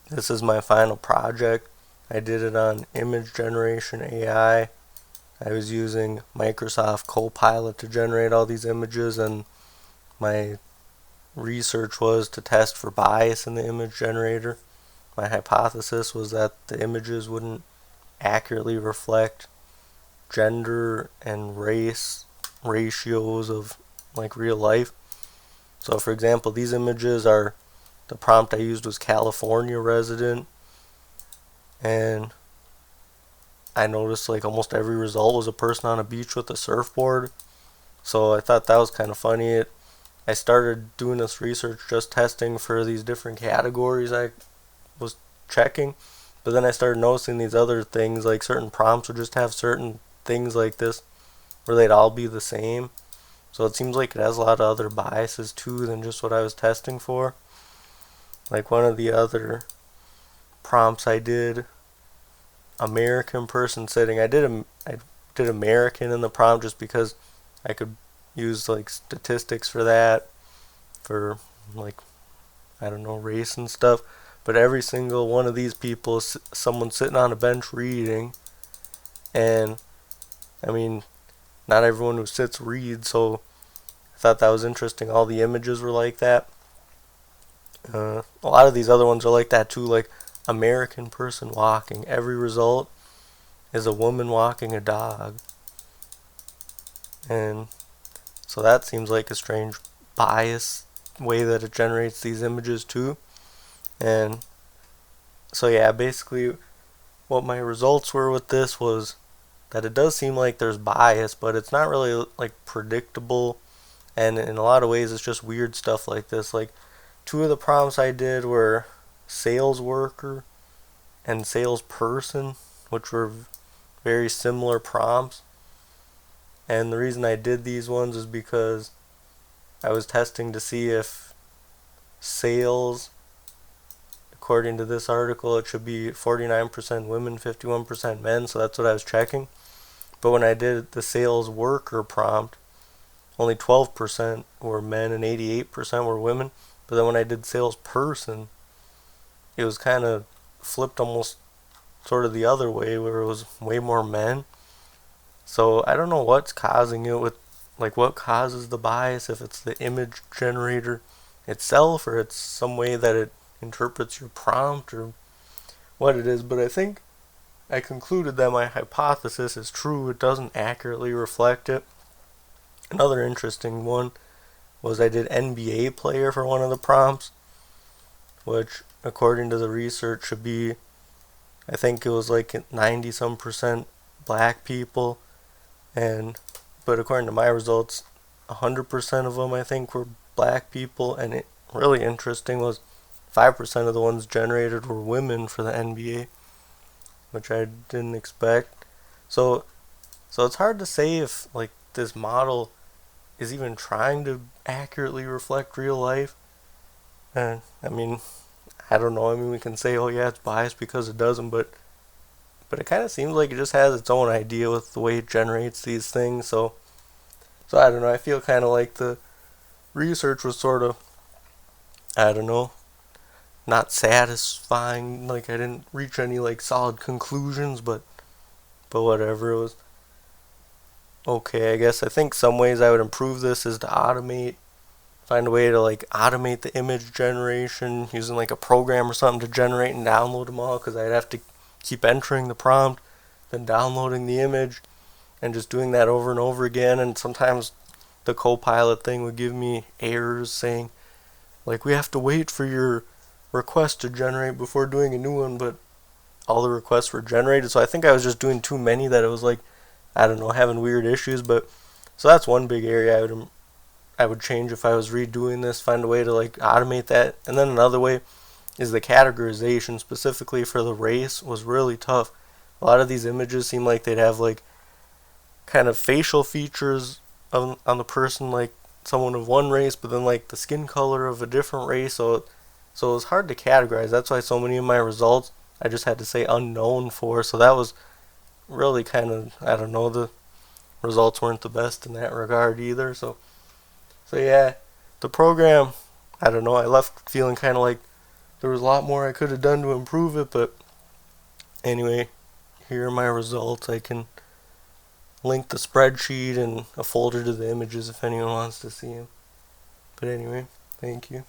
This is my final project. I did it on image generation AI. I was using Microsoft Copilot to generate all these images, and my research was to test for bias in the image generator. My hypothesis was that the images wouldn't accurately reflect gender and race ratios of like real life. So for example, these images are, the prompt I used was California resident, and I noticed like almost every result was a person on a beach with a surfboard. So I thought that was kind of funny. I started doing this research just testing for these different categories I was checking, but then I started noticing these other things, like certain prompts would just have certain things like this where they'd all be the same. So it seems like it has a lot of other biases too than just what I was testing for. Like one of the other prompts I did, American person sitting. I did American in the prompt just because I could use like statistics for that, for like, I don't know, race and stuff. But every single one of these people is someone sitting on a bench reading, and I mean, not everyone who sits reads, so I thought that was interesting. All the images were like that. A lot of these other ones are like that too, like American person walking. Every result is a woman walking a dog. And so that seems like a strange bias way that it generates these images too. And so yeah, basically what my results were with this was that it does seem like there's bias, but it's not really like predictable, and in a lot of ways it's just weird stuff like this. Like two of the prompts I did were sales worker and salesperson, which were very similar prompts. And the reason I did these ones is because I was testing to see if sales, according to this article, it should be 49% women, 51% men, so that's what I was checking. But when I did the sales worker prompt, only 12% were men and 88% were women. But then when I did salesperson, it was kind of flipped almost sort of the other way, where it was way more men. So I don't know what's causing it, with like what causes the bias, if it's the image generator itself or it's some way that it interprets your prompt or what it is. But I think I concluded that my hypothesis is true. It doesn't accurately reflect it. Another interesting one was I did NBA player for one of the prompts, which according to the research should be, I think it was like 90 some percent black people, and but according to my results, 100% of them I think were black people. And it really interesting was 5% of the ones generated were women for the NBA, which I didn't expect. So so it's hard to say if like this model is even trying to accurately reflect real life. And I mean, I don't know. I mean, we can say, oh yeah, it's biased because it doesn't, but it kind of seems like it just has its own idea with the way it generates these things. So I don't know. I feel kind of like the research was sort of, I don't know, not satisfying. Like I didn't reach any like solid conclusions, but whatever. It was okay, I guess. I think some ways I would improve this is to automate, find a way to like automate the image generation using like a program or something to generate and download them all, because I'd have to keep entering the prompt, then downloading the image, and just doing that over and over again. And sometimes the Copilot thing would give me errors saying, like, we have to wait for your request to generate before doing a new one, but all the requests were generated. So I think I was just doing too many, that it was like, I don't know, having weird issues. But so that's one big area I would change if I was redoing this, find a way to like automate that. And then another way is the categorization, specifically for the race, was really tough. A lot of these images seem like they'd have like kind of facial features on the person, like someone of one race, but then like the skin color of a different race. So it was hard to categorize. That's why so many of my results I just had to say unknown for. So that was really kind of, I don't know, the results weren't the best in that regard either. So yeah, the program, I don't know, I left feeling kind of like there was a lot more I could have done to improve it, but anyway, here are my results. I can link the spreadsheet and a folder to the images if anyone wants to see them. But anyway, thank you.